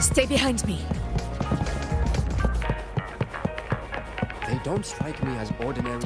Stay behind me. They don't strike me as ordinary.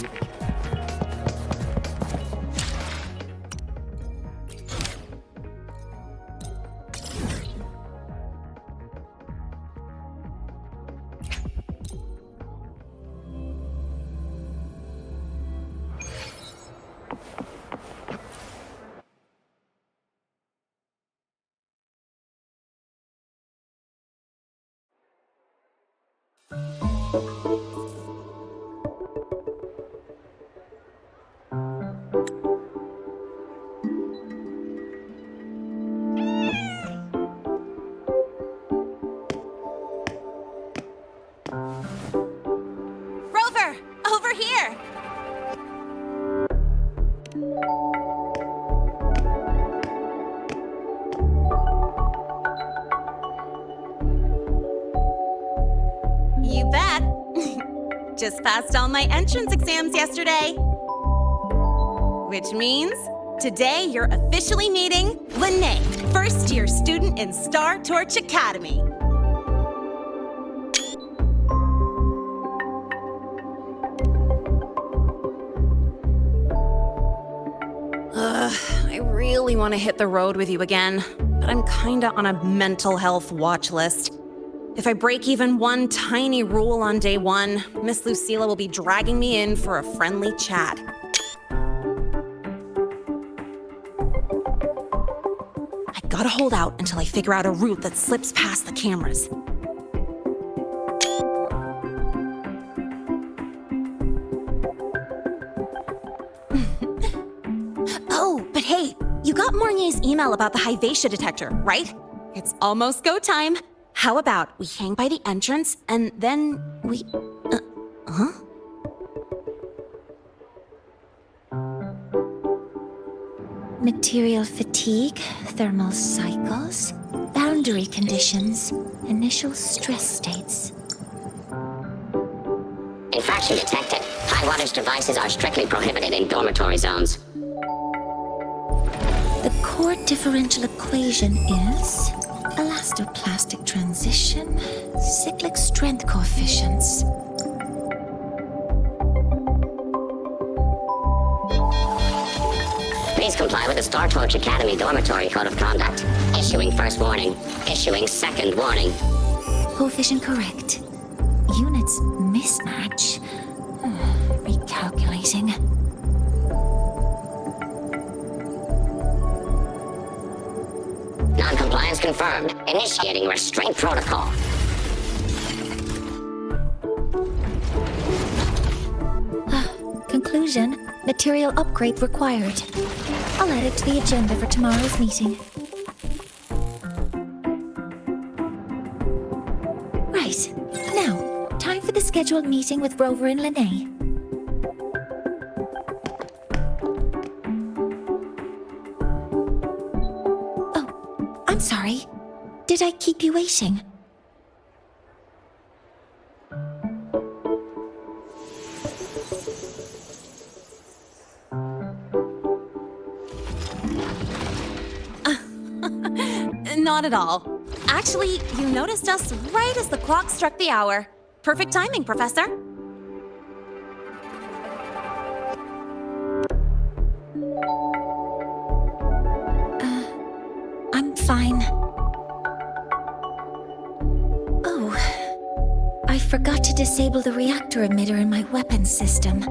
Rover! Over here! You bet. Just passed all my entrance exams yesterday. Which means today you're officially meeting Lene, first-year student in Star Torch Academy. I really want to hit the road with you again, but I'm kinda on a mental health watch list. If I break even one tiny rule on day one, Miss Lucilla will be dragging me in for a friendly chat. I gotta hold out until I figure out a route that slips past the cameras. Oh, but hey, you got Mornier's email about the Hyvatia detector, right? It's almost go time. How about we hang by the entrance and then we... huh? Material fatigue, thermal cycles, boundary conditions, initial stress states. Infraction detected. High wattage devices are strictly prohibited in dormitory zones. The core differential equation is elastoplastic transition, cyclic strength coefficients. Please comply with the Star Torch Academy Dormitory Code of Conduct. Issuing first warning. Issuing second warning. Coefficient correct. Units mismatch. Recalculating. Non-compliance confirmed. Initiating restraint protocol. Conclusion. Material upgrade required. I'll add it to the agenda for tomorrow's meeting. Right. Now, time for the scheduled meeting with Rover and Lene. Oh, I'm sorry. Did I keep you waiting? Not at all. Actually, you noticed us right as the clock struck the hour. Perfect timing, Professor. I'm fine. Oh, I forgot to disable the reactor emitter in my weapons system.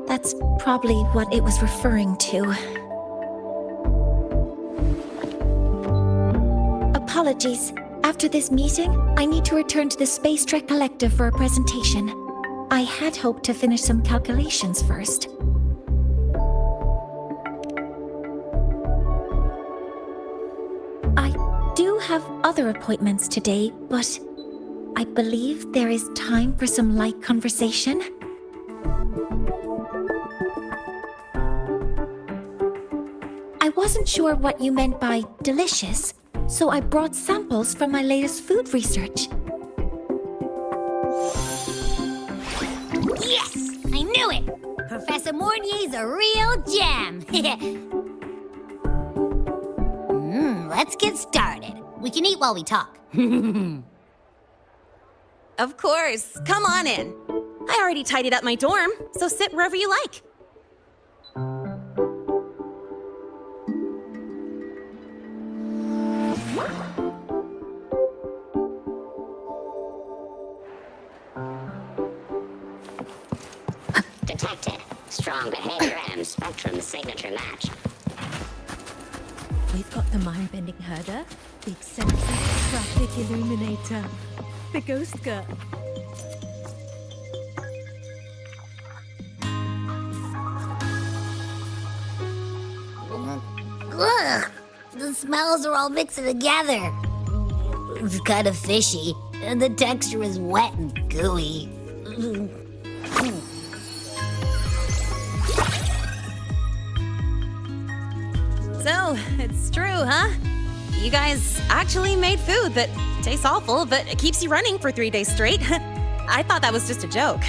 That's probably what it was referring to. Apologies. After this meeting, I need to return to the Space Trek Collective for a presentation. I had hoped to finish some calculations first. I do have other appointments today, but I believe there is time for some light conversation. I wasn't sure what you meant by delicious, so I brought samples from my latest food research. Yes! I knew it! Professor Mornier's a real gem! Let's get started. We can eat while we talk. Of course. Come on in. I already tidied up my dorm, so sit wherever you like. Detected. Strong behavior and spectrum signature match. We've got the mind-bending herder, the eccentric traffic illuminator, the ghost girl. Ugh! The smells are all mixing together. It's kind of fishy, and the texture is wet and gooey. So, it's true, huh? You guys actually made food that tastes awful, but it keeps you running for 3 days straight. I thought that was just a joke.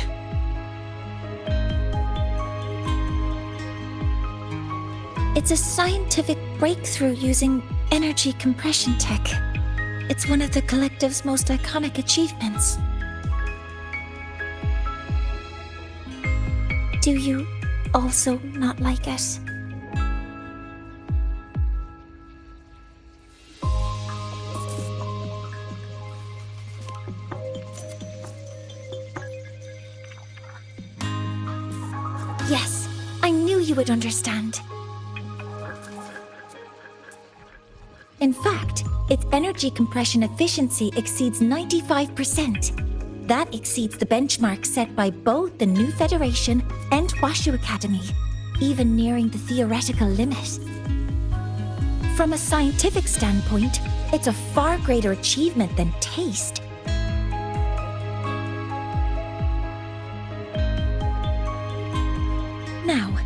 It's a scientific breakthrough using energy compression tech. It's one of the collective's most iconic achievements. Do you also not like it? Yes, I knew you would understand. In fact, its energy compression efficiency exceeds 95%. That exceeds the benchmark set by both the New Federation and Washu Academy, even nearing the theoretical limit. From a scientific standpoint, it's a far greater achievement than taste. Now,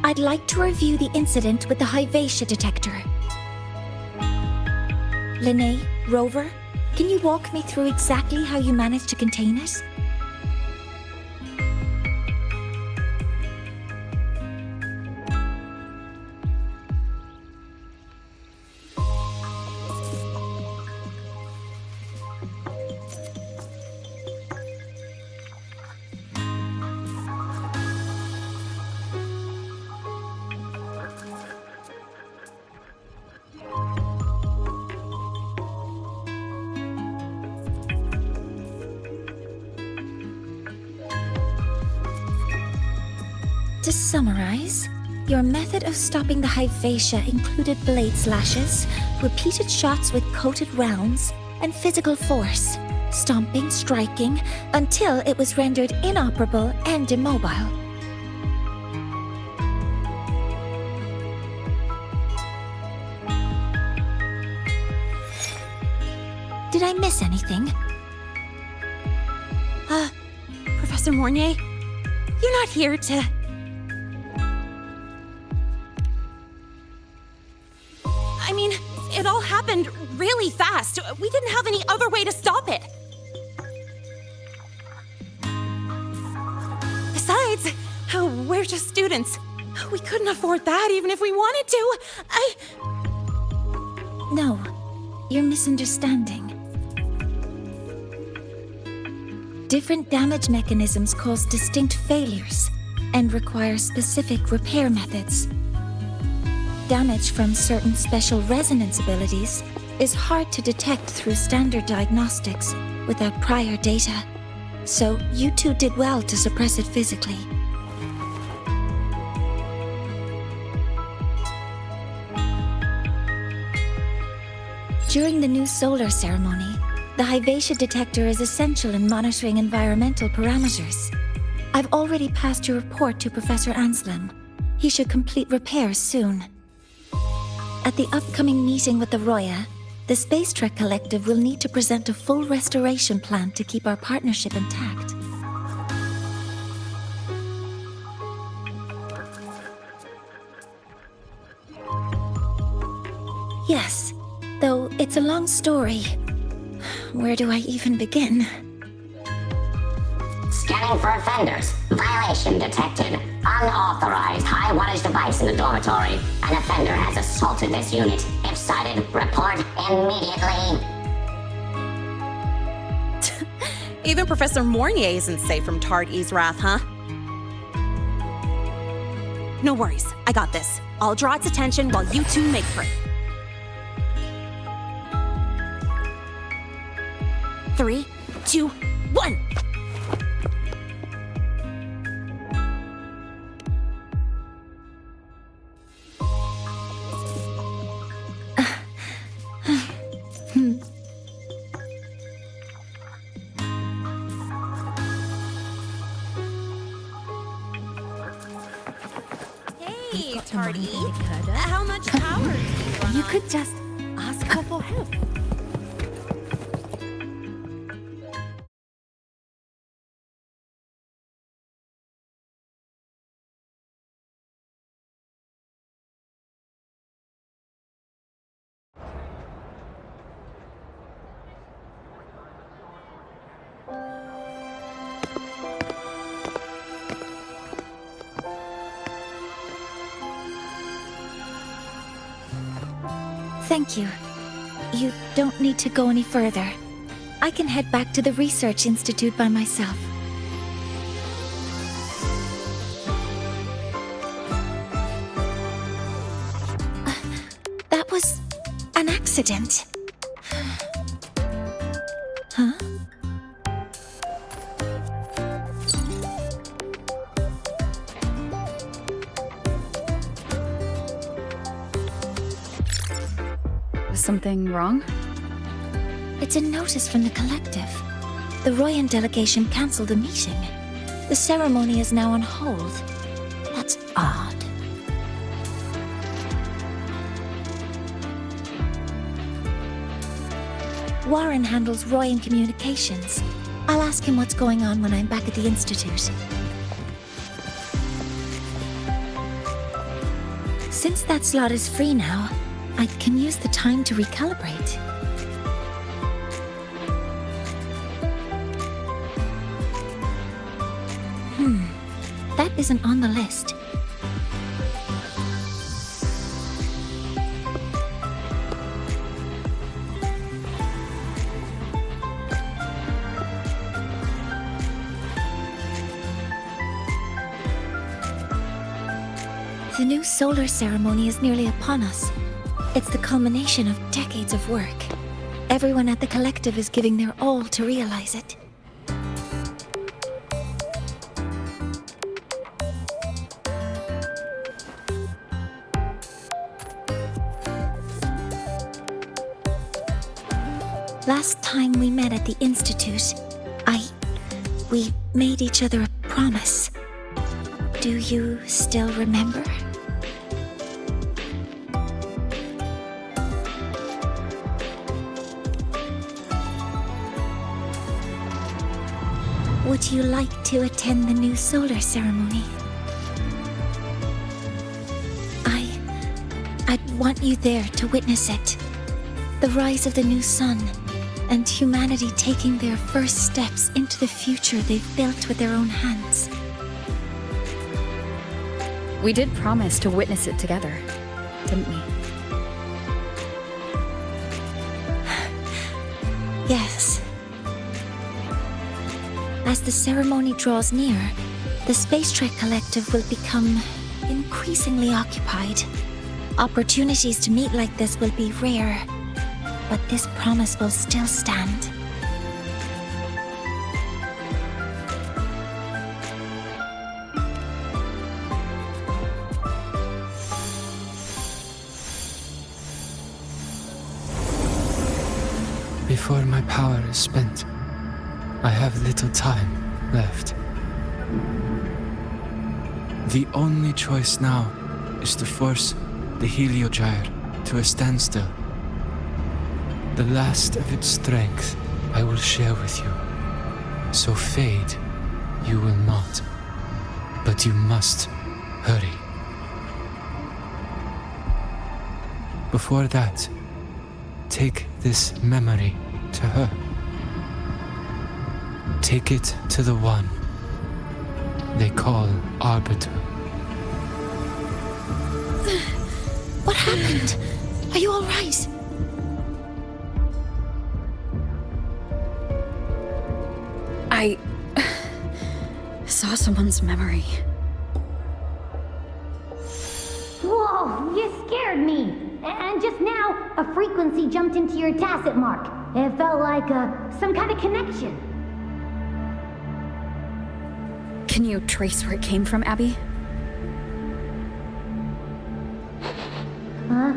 I'd like to review the incident with the Hyvatia detector. Linnae, Rover, can you walk me through exactly how you managed to contain it? To summarize, your method of stopping the Hyvatia included blade slashes, repeated shots with coated rounds, and physical force, stomping, striking, until it was rendered inoperable and immobile. Did I miss anything? Professor Mornier, you're not here to... I mean, it all happened really fast. We didn't have any other way to stop it. Besides, we're just students. We couldn't afford that even if we wanted to. No, you're misunderstanding. Different damage mechanisms cause distinct failures and require specific repair methods. Damage from certain special resonance abilities is hard to detect through standard diagnostics without prior data, so you two did well to suppress it physically. During the new solar ceremony, the Hyvatia detector is essential in monitoring environmental parameters. I've already passed your report to Professor Anselm. He should complete repairs soon. At the upcoming meeting with the Roya, the Space Trek Collective will need to present a full restoration plan to keep our partnership intact. Yes, though it's a long story. Where do I even begin? Scanning for offenders. Violation detected. Unauthorized high-wattage device in the dormitory. An offender has assaulted this unit. If cited, report immediately. Even Professor Mornier isn't safe from Targ-E's wrath, huh? No worries, I got this. I'll draw its attention while you two make for it. 3, 2, 1! Hey, Tardy. How much power do you run You on? could just ask her for help. Thank you. You don't need to go any further. I can head back to the Research Institute by myself. That was an accident. Huh? Was something wrong? It's a notice from the collective. The Royan delegation cancelled a meeting. The ceremony is now on hold. That's odd. Warren handles Royan communications. I'll ask him what's going on when I'm back at the Institute. Since that slot is free now, I can use the time to recalibrate. That isn't on the list. The new solar ceremony is nearly upon us. It's the culmination of decades of work. Everyone at the collective is giving their all to realize it. Last time we met at the Institute, we made each other a promise. Do you still remember? Would you like to attend the new solar ceremony? I'd want you there to witness it. The rise of the new sun, and humanity taking their first steps into the future they've built with their own hands. We did promise to witness it together, didn't we? Yes. As the ceremony draws near, the Space Trek Collective will become increasingly occupied. Opportunities to meet like this will be rare, but this promise will still stand. Before my power is spent, I have little time left. The only choice now is to force the Heliogyre to a standstill. The last of its strength I will share with you. So fade you will not. But you must hurry. Before that, take this memory to her. Take it to the one they call Arbiter. What happened? Are you all right? I saw someone's memory. Whoa, you scared me. And just now, a frequency jumped into your tacit mark. It felt like some kind of connection. Can you trace where it came from, Abby? Huh?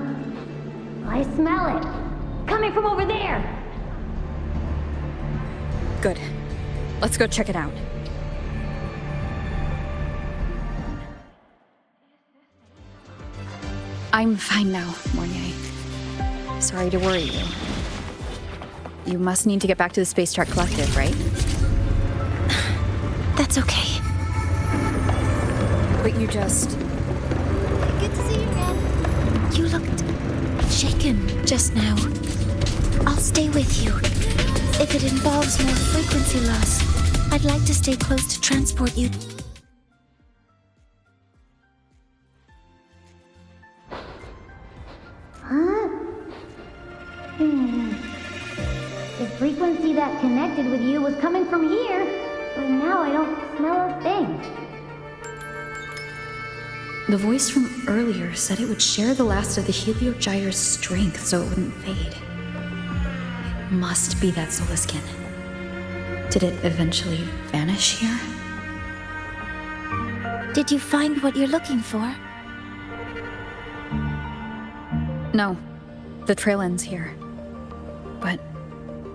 I smell it. Coming from over there. Good. Let's go check it out. I'm fine now, Mornier. Sorry to worry you. You must need to get back to the Space Trek Collective, right? That's okay. But you just... Good to see you again. You looked shaken just now. I'll stay with you. If it involves more frequency loss, I'd like to stay close to transport you. Huh? The frequency that connected with you was coming from here, but now I don't smell a thing. The voice from earlier said it would share the last of the Heliogyre's strength so it wouldn't fade. It must be that Solaskin. Did it eventually vanish here? Did you find what you're looking for? No. The trail ends here. But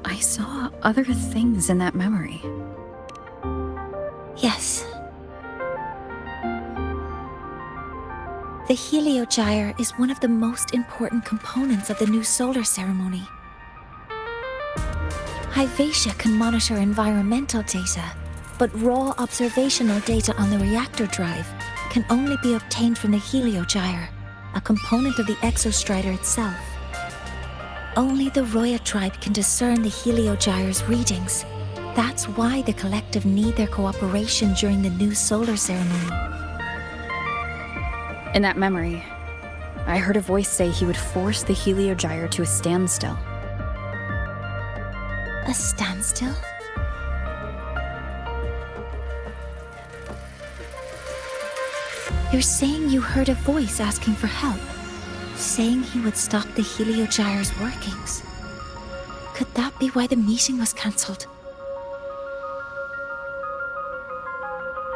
I saw other things in that memory. Yes. The Heliogyre is one of the most important components of the new solar ceremony. Hyvatia can monitor environmental data, but raw observational data on the reactor drive can only be obtained from the Heliogyre, a component of the exostrider itself. Only the Roya tribe can discern the Heliogyre's readings. That's why the collective need their cooperation during the new solar ceremony. In that memory, I heard a voice say he would force the Heliogyre to a standstill. A standstill? You're saying you heard a voice asking for help, saying he would stop the Heliogyre's workings. Could that be why the meeting was cancelled?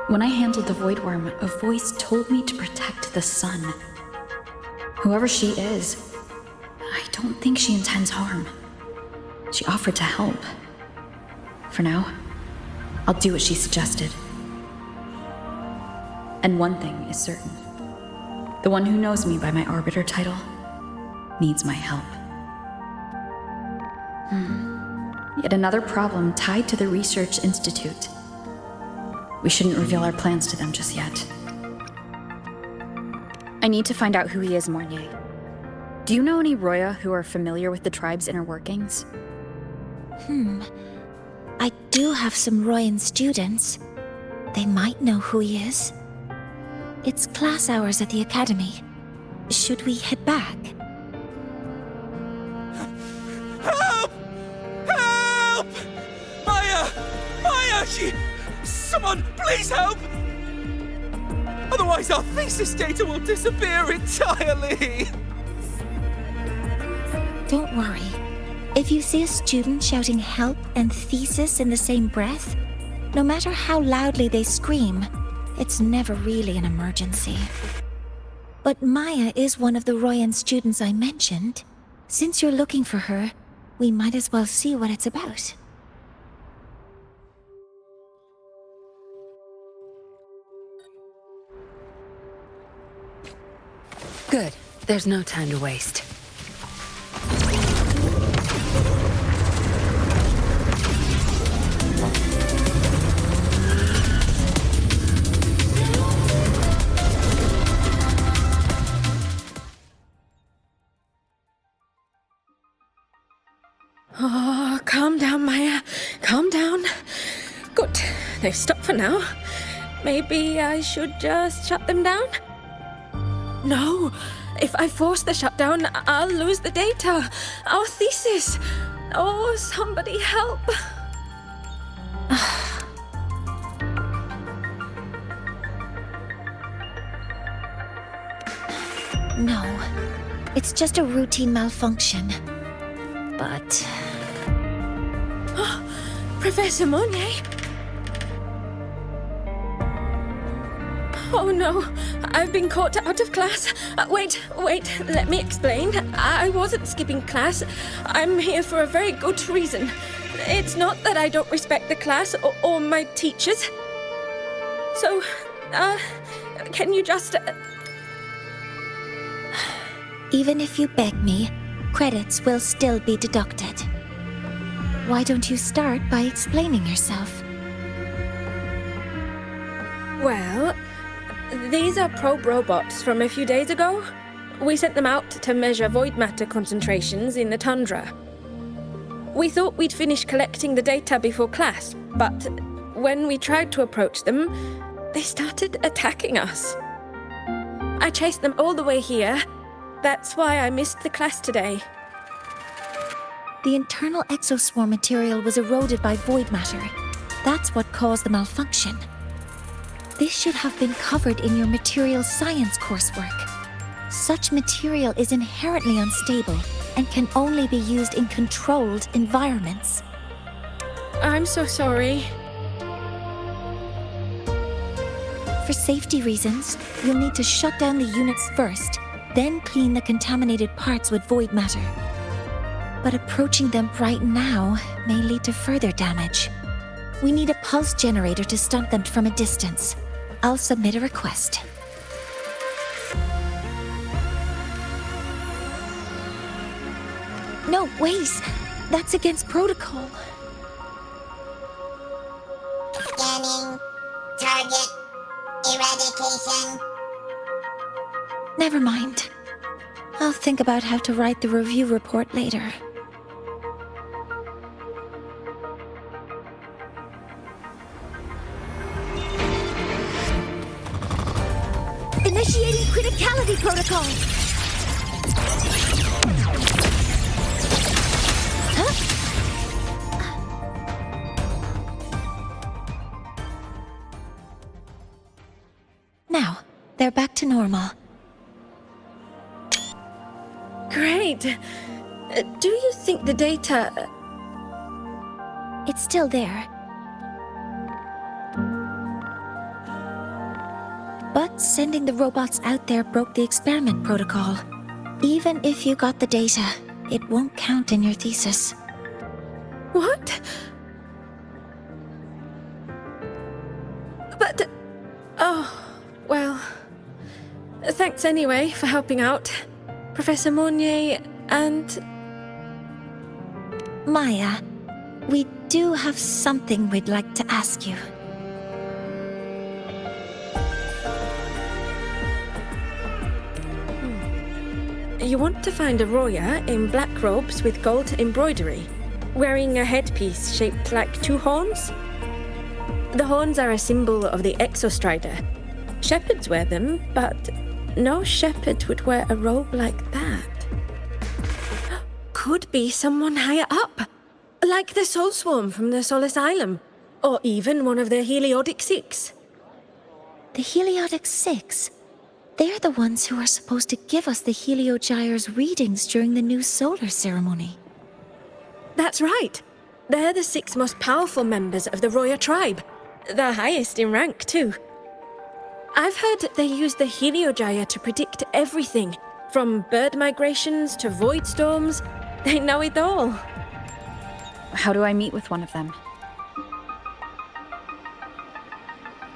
When I handled the Void Worm, a voice told me to protect the sun. Whoever she is, I don't think she intends harm. She offered to help. For now, I'll do what she suggested. And one thing is certain. The one who knows me by my Arbiter title needs my help. Yet another problem tied to the Research Institute. We shouldn't reveal our plans to them just yet. I need to find out who he is, Mornier. Do you know any Roya who are familiar with the tribe's inner workings? I do have some Royan students. They might know who he is. It's class hours at the academy. Should we head back? Help! Help! Maya! Maya! Someone, please help! Otherwise our thesis data will disappear entirely! Don't worry. If you see a student shouting help and thesis in the same breath, no matter how loudly they scream, it's never really an emergency. But Maya is one of the Royan students I mentioned. Since you're looking for her, we might as well see what it's about. Good. There's no time to waste. Oh, calm down, Maya. Calm down. Good. They've stopped for now. Maybe I should just shut them down? No. If I force the shutdown, I'll lose the data. Our thesis. Oh, somebody help. No, it's just a routine malfunction. But... Professor Monnier? Oh no, I've been caught out of class. Wait, let me explain. I wasn't skipping class. I'm here for a very good reason. It's not that I don't respect the class or my teachers. So, can you just... Even if you beg me, credits will still be deducted. Why don't you start by explaining yourself? Well, these are probe robots from a few days ago. We sent them out to measure void matter concentrations in the tundra. We thought we'd finish collecting the data before class, but when we tried to approach them, they started attacking us. I chased them all the way here. That's why I missed the class today. The internal exoswarm material was eroded by void matter. That's what caused the malfunction. This should have been covered in your material science coursework. Such material is inherently unstable and can only be used in controlled environments. I'm so sorry. For safety reasons, you'll need to shut down the units first, then clean the contaminated parts with void matter. But approaching them right now may lead to further damage. We need a pulse generator to stop them from a distance. I'll submit a request. No, wait! That's against protocol. Scanning. Target. Eradication. Never mind. I'll think about how to write the review report later. Initiating criticality protocol! Huh? Now, they're back to normal. Great. Do you think the data... It's still there. But sending the robots out there broke the experiment protocol. Even if you got the data, it won't count in your thesis. What? But... Oh, well... Thanks anyway for helping out. Professor Monnier and... Maya, we do have something we'd like to ask you. You want to find a Roya in black robes with gold embroidery, wearing a headpiece shaped like two horns? The horns are a symbol of the Exostrider. Shepherds wear them, but no shepherd would wear a robe like that. Could be someone higher up, like the Soul Swarm from the Sol Asylum, or even one of the Heliodic Six. The Heliodic Six? They're the ones who are supposed to give us the Heliogyre's readings during the new solar ceremony. That's right. They're the 6 most powerful members of the Roya tribe. The highest in rank, too. I've heard they use the Heliogyre to predict everything, from bird migrations to void storms. They know it all. How do I meet with one of them?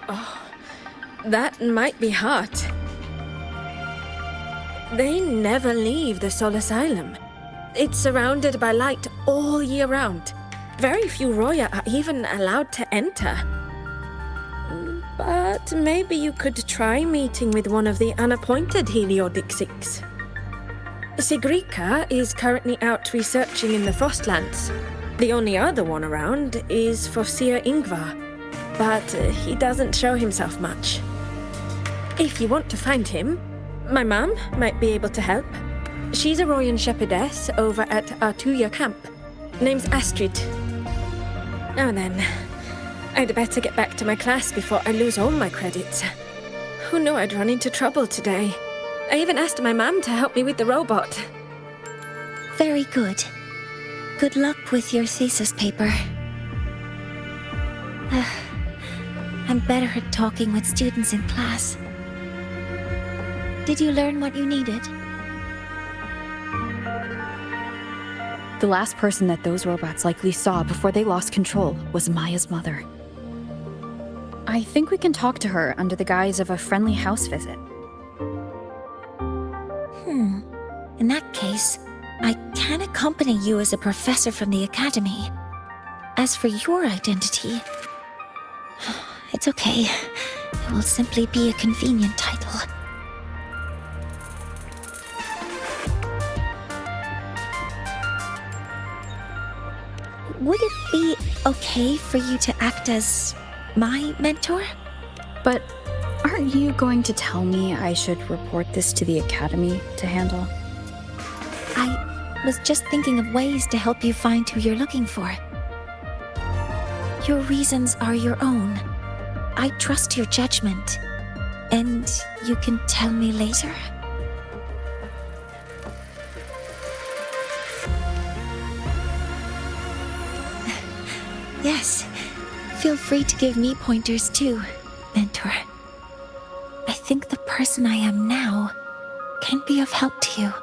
Oh, that might be hard. They never leave the Sol Asylum. It's surrounded by light all year round. Very few Roya are even allowed to enter. But maybe you could try meeting with one of the unappointed Heliodic Six. Sigrika is currently out researching in the Frostlands. The only other one around is Fossier Ingvar, but he doesn't show himself much. If you want to find him, my mum might be able to help. She's a Royan shepherdess over at Artuya camp. Name's Astrid. Now then, I'd better get back to my class before I lose all my credits. Who knew I'd run into trouble today? I even asked my mum to help me with the robot. Very good. Good luck with your thesis paper. I'm better at talking with students in class. Did you learn what you needed? The last person that those robots likely saw before they lost control was Maya's mother. I think we can talk to her under the guise of a friendly house visit. In that case, I can accompany you as a professor from the academy. As for your identity, it's okay. It will simply be a convenient title. Would it be okay for you to act as my mentor? But aren't you going to tell me I should report this to the academy to handle? I was just thinking of ways to help you find who you're looking for. Your reasons are your own. I trust your judgment. And you can tell me later? Yes. Feel free to give me pointers too, mentor. I think the person I am now can be of help to you.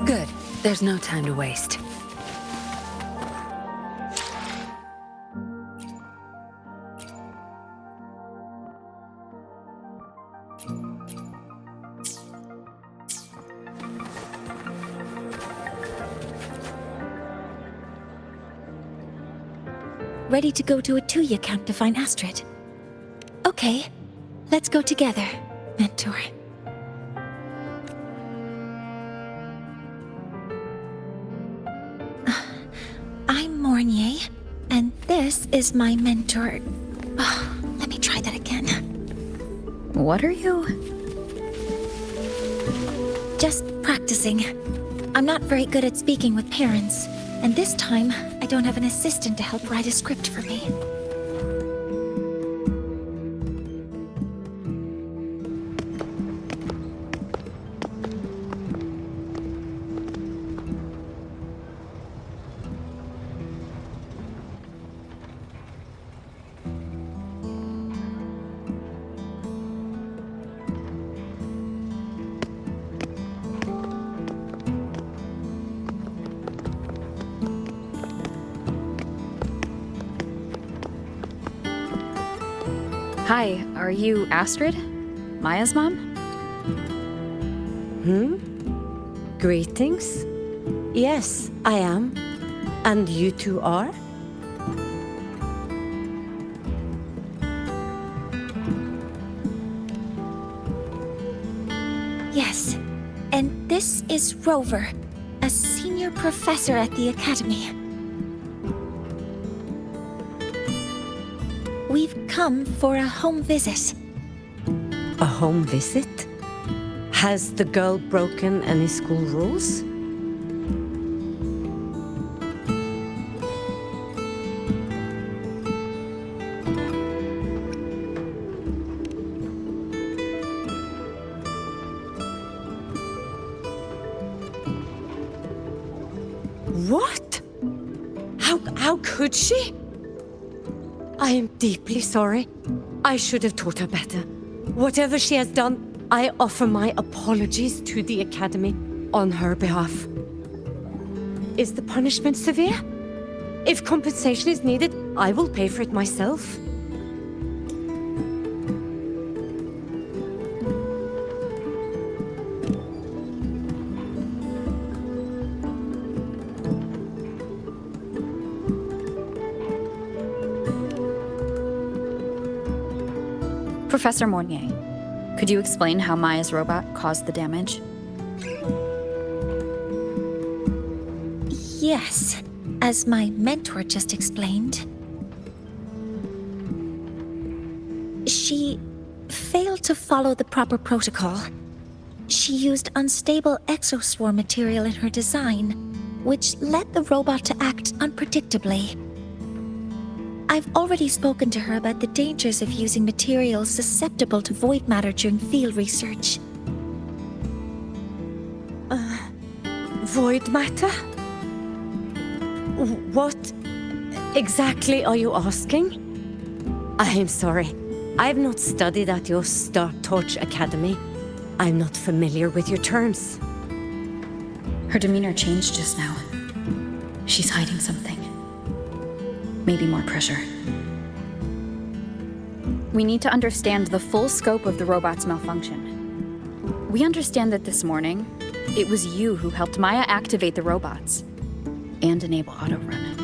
Good. There's no time to waste. Ready to go to a Tuya camp to find Astrid? Okay, let's go together, mentor. I'm Mornier, and this is my mentor. Let me try that again. What are you? Just practicing. I'm not very good at speaking with parents, and this time I don't have an assistant to help write a script for me. Hi, are you Astrid? Maya's mom? Greetings. Yes, I am. And you two are? Yes, and this is Rover, a senior professor at the academy. We've come for a home visit. A home visit? Has the girl broken any school rules? What? How could she? I am deeply sorry. I should have taught her better. Whatever she has done, I offer my apologies to the Academy on her behalf. Is the punishment severe? If compensation is needed, I will pay for it myself. Professor Mornier, could you explain how Maya's robot caused the damage? Yes, as my mentor just explained. She follow the proper protocol. She used unstable exoswarm material in her design, which led the robot to act unpredictably. I've already spoken to her about the dangers of using materials susceptible to void matter during field research. Void matter? What exactly are you asking? I'm sorry. I've not studied at your Start Torch Academy. I'm not familiar with your terms. Her demeanor changed just now. She's hiding something. Maybe more pressure. We need to understand the full scope of the robot's malfunction. We understand that this morning, it was you who helped Maya activate the robots and enable auto-run.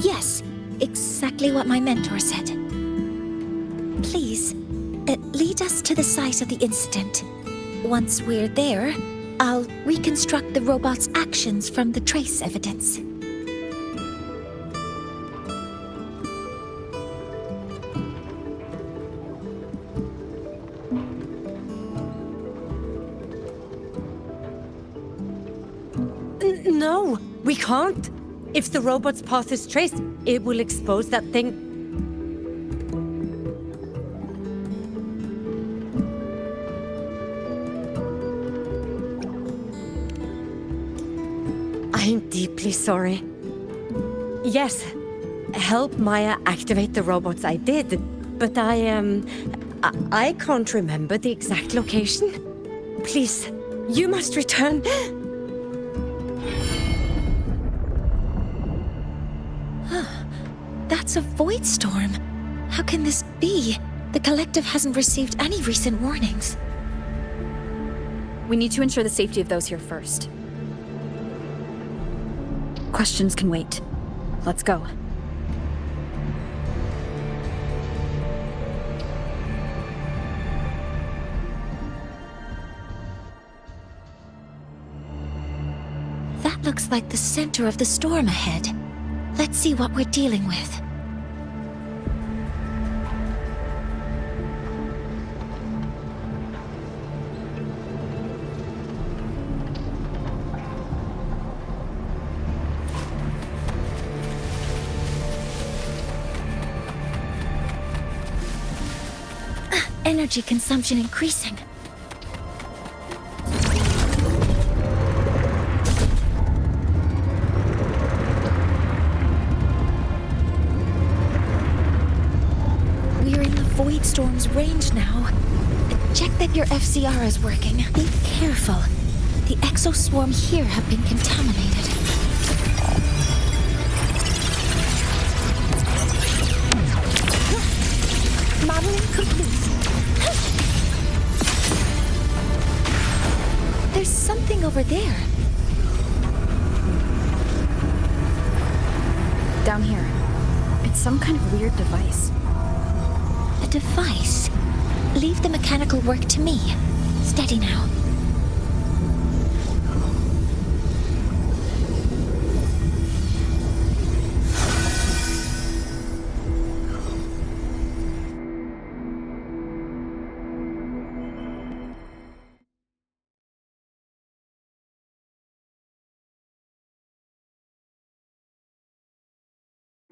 Yes, exactly what my mentor said. Please, lead us to the site of the incident. Once we're there, I'll reconstruct the robot's actions from the trace evidence. No, we can't. If the robot's path is traced, it will expose that thing. I'm deeply sorry. Yes, help Maya activate the robots I did, but I can't remember the exact location. Please, you must return. That's a void storm. How can this be? The collective hasn't received any recent warnings. We need to ensure the safety of those here first. Questions can wait. Let's go. That looks like the center of the storm ahead. Let's see what we're dealing with. Energy consumption increasing. We're in the void storm's range now. Check that your FCR is working. Be careful. The exoswarm here have been contaminated. Modeling complete. There's something over there. Down here. It's some kind of weird device. A device? Leave the mechanical work to me. Steady now.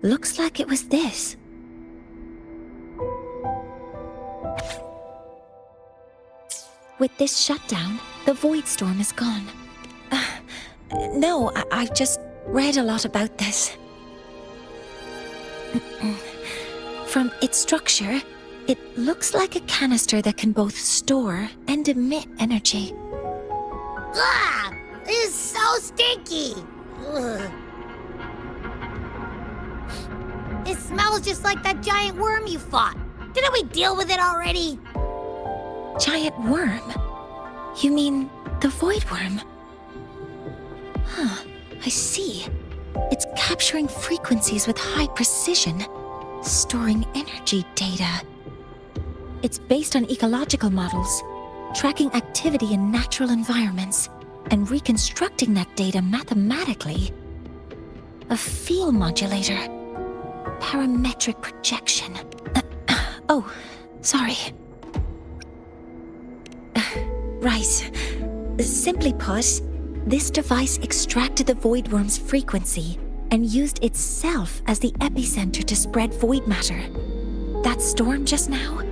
Looks like it was this. With this shutdown, the void storm is gone. No, I've just read a lot about this. From its structure, it looks like a canister that can both store and emit energy. Ah! This is so stinky! Ugh. It smells just like that giant worm you fought. Didn't we deal with it already? Giant worm? You mean the void worm? Huh, I see. It's capturing frequencies with high precision, storing energy data. It's based on ecological models, tracking activity in natural environments, and reconstructing that data mathematically. A field modulator. Parametric projection. Oh, sorry. Right. Simply put, this device extracted the void worm's frequency and used itself as the epicenter to spread void matter. That storm just now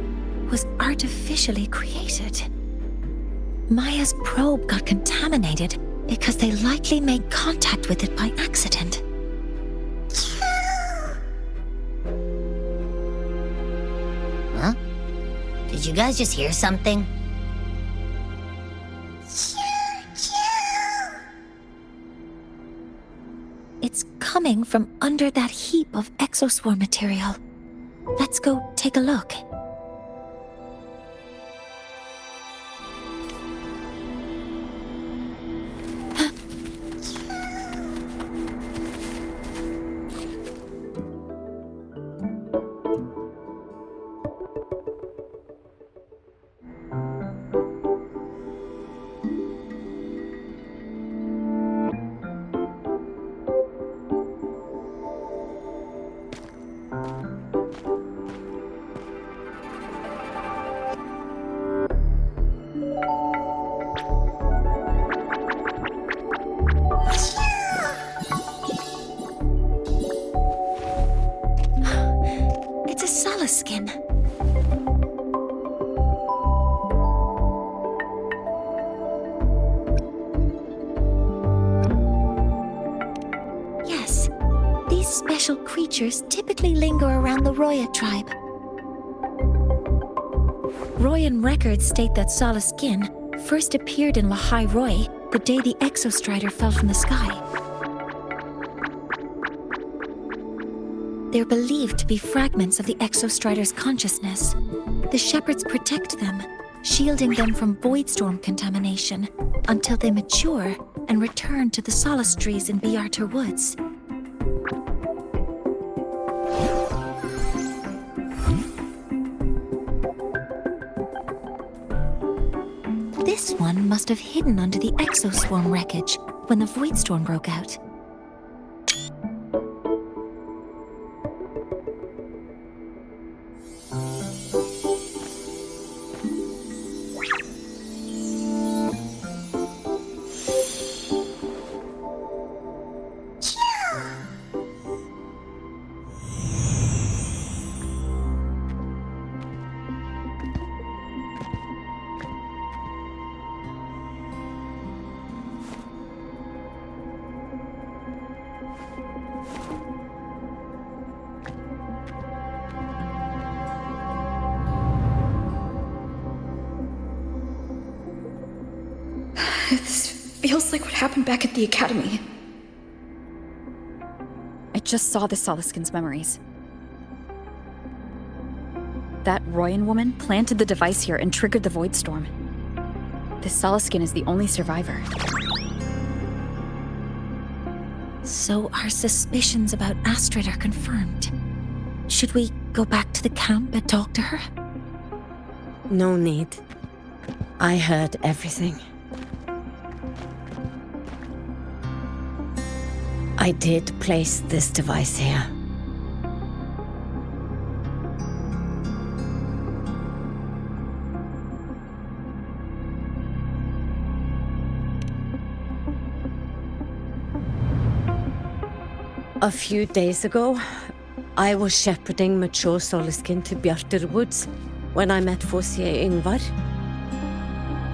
was artificially created. Maya's probe got contaminated because they likely made contact with it by accident. Huh? Did you guys just hear something? It's coming from under that heap of exoswarm material. Let's go take a look. It's a Skin. Yes, these special creatures typically linger around the Roya tribe. Royan records state that Skin first appeared in Lahai Roy the day the Exostrider fell from the sky. They're believed to be fragments of the Exostrider's consciousness. The shepherds protect them, shielding them from voidstorm contamination until they mature and return to the solace trees in Biarter Woods. This one must have hidden under the exoswarm wreckage when the voidstorm broke out. This feels like what happened back at the academy. I just saw the Soliskin's memories. That Royan woman planted the device here and triggered the void storm. This Soliskin is the only survivor. So our suspicions about Astrid are confirmed. Should we go back to the camp and talk to her? No need. I heard everything. I did place this device here. A few days ago, I was shepherding mature Soliskin to Bjarter Woods when I met Fossier Yngvar.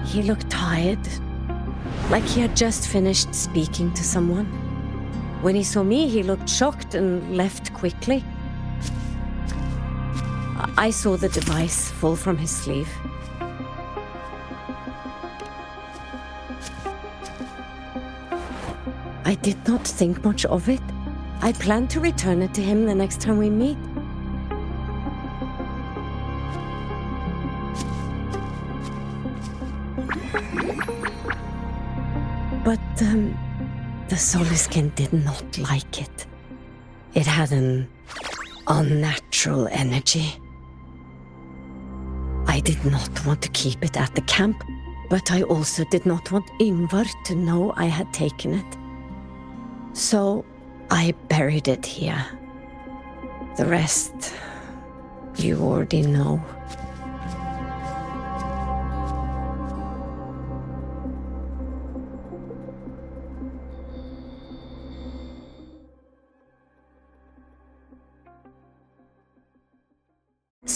He looked tired, like he had just finished speaking to someone. When he saw me, he looked shocked and left quickly. I saw the device fall from his sleeve. I did not think much of it. I plan to return it to him the next time we meet. But, the Soliskin did not like it. It had an unnatural energy. I did not want to keep it at the camp, but I also did not want Yngvar to know I had taken it. So I buried it here. The rest, you already know.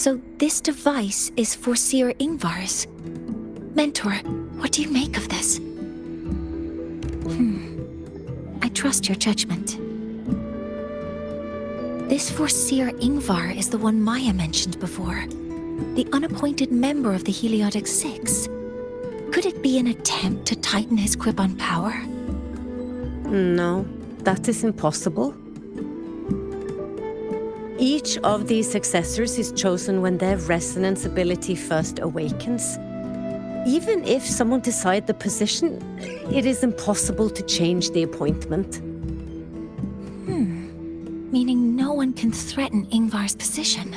So this device is Foreseer Ingvar's. Mentor, what do you make of this? I trust your judgment. This Foreseer Ingvar is the one Maya mentioned before. The unappointed member of the Heliotic Six. Could it be an attempt to tighten his grip on power? No, that is impossible. Each of these successors is chosen when their resonance ability first awakens. Even if someone decides the position, it is impossible to change the appointment. Meaning no one can threaten Ingvar's position.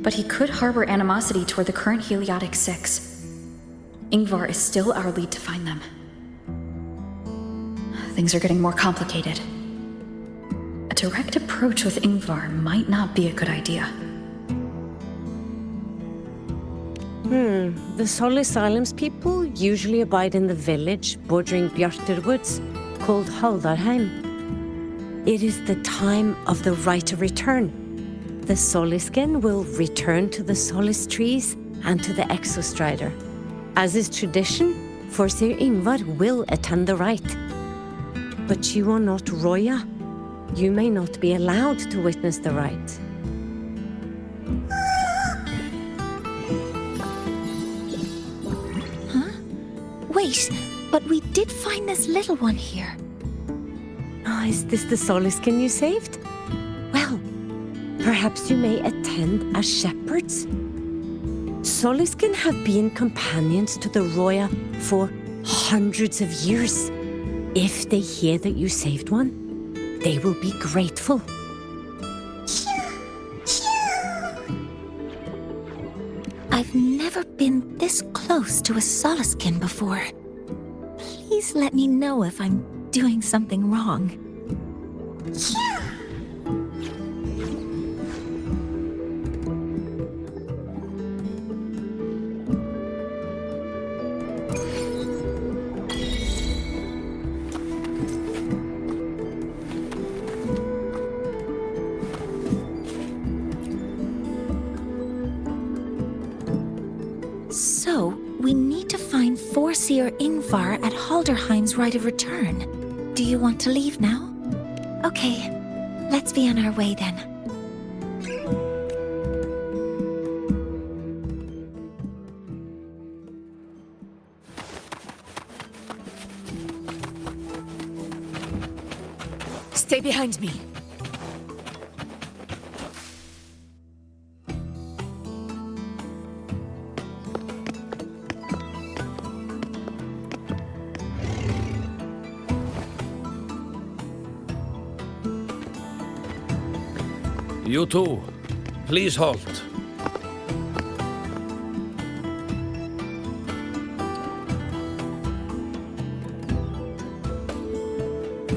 But he could harbor animosity toward the current Heliotic Six. Ingvar is still our lead to find them. Things are getting more complicated. A direct approach with Ingvar might not be a good idea. The Solis Islands people usually abide in the village bordering Bjartur Woods, called Haldarheim. It is the time of the right of return. The Solisken will return to the Solis trees and to the Exostrider. As is tradition, Foreseer Ingvar will attend the rite. But you are not Roya. You may not be allowed to witness the rite. Wait, but we did find this little one here. Is this the Solisken you saved? Well, perhaps you may attend as shepherds. Solisken have been companions to the Roya for hundreds of years. If they hear that you saved one, they will be grateful. I've never been this close to a Solisken before. Please let me know if I'm doing something wrong. So, we need to find Foreseer Ingvar at Halderheim's Rite of Return. Do you want to leave now? Okay, let's be on our way then. Stay behind me. You two, please halt.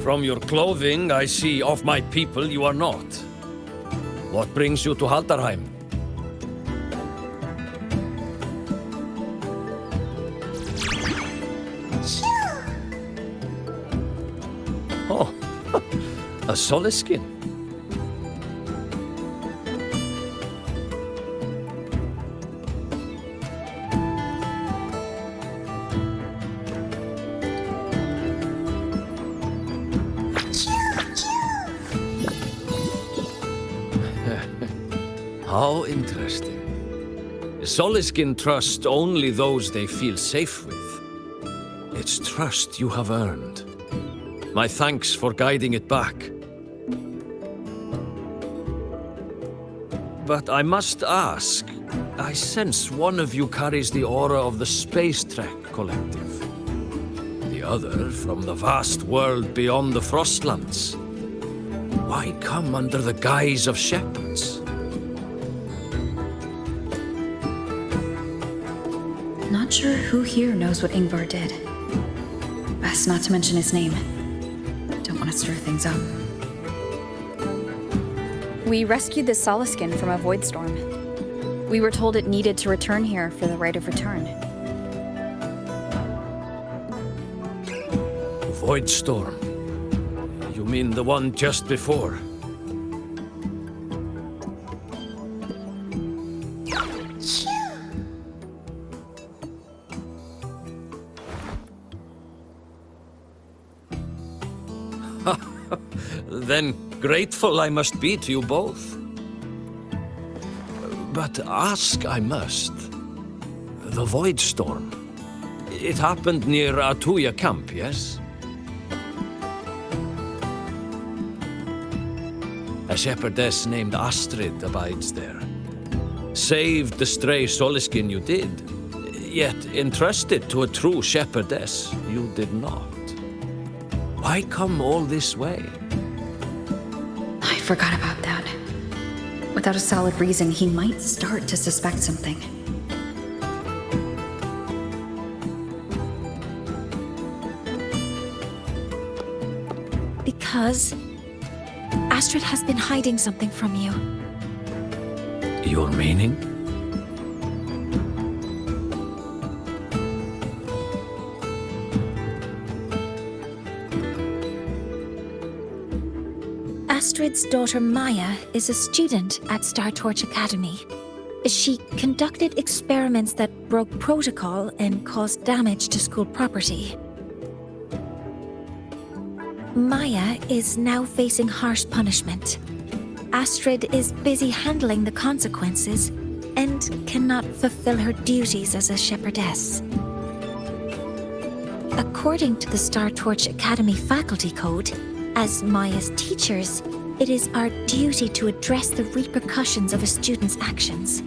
From your clothing, I see of my people you are not. What brings you to Haldarheim? Oh, a Solisken. How interesting. Soliskin trust only those they feel safe with. It's trust you have earned. My thanks for guiding it back. But I must ask, I sense one of you carries the aura of the Space Trek Collective. The other from the vast world beyond the Frostlands. Why come under the guise of shepherds? Not sure who here knows what Ingvar did. Best not to mention his name. Don't want to stir things up. We rescued the Solisken from a void storm. We were told it needed to return here for the Rite of Return. Void storm? You mean the one just before? Then grateful I must be to you both. But ask I must. The Void Storm. It happened near Atuya camp, yes? A shepherdess named Astrid abides there. Saved the stray Soliskin you did, yet entrusted to a true shepherdess you did not. Why come all this way? I forgot about that. Without a solid reason, he might start to suspect something. Because Astrid has been hiding something from you. Your meaning? Astrid's daughter Maya is a student at Star Torch Academy. She conducted experiments that broke protocol and caused damage to school property. Maya is now facing harsh punishment. Astrid is busy handling the consequences and cannot fulfill her duties as a shepherdess. According to the Star Torch Academy faculty code, as Maya's teachers, it is our duty to address the repercussions of a student's actions.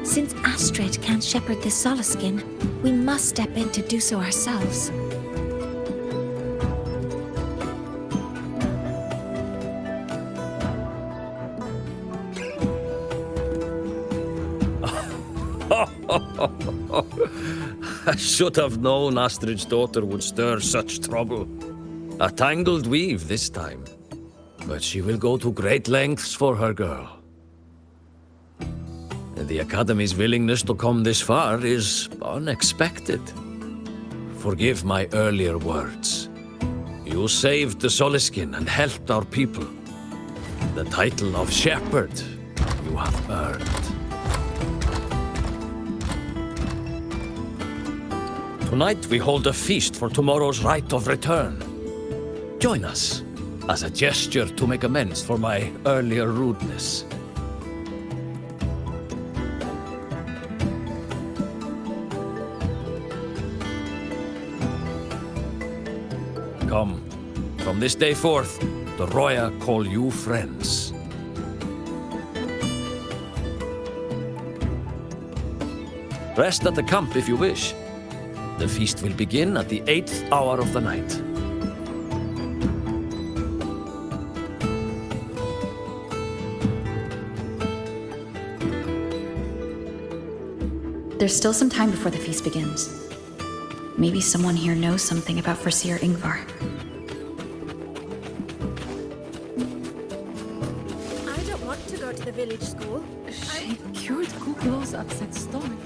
Since Astrid can't shepherd this Soliskin, we must step in to do so ourselves. I should have known Astrid's daughter would stir such trouble. A tangled weave this time. But she will go to great lengths for her girl. The Academy's willingness to come this far is unexpected. Forgive my earlier words. You saved the Soliskin and helped our people. The title of Shepherd you have earned. Tonight we hold a feast for tomorrow's rite of return. Join us, as a gesture to make amends for my earlier rudeness. Come, from this day forth, the Roya call you friends. Rest at the camp if you wish. The feast will begin at the 8th hour of the night. There's still some time before the feast begins. Maybe someone here knows something about Foreseer Ingvar. I don't want to go to the village school. She cured Kuklow's upset stomach.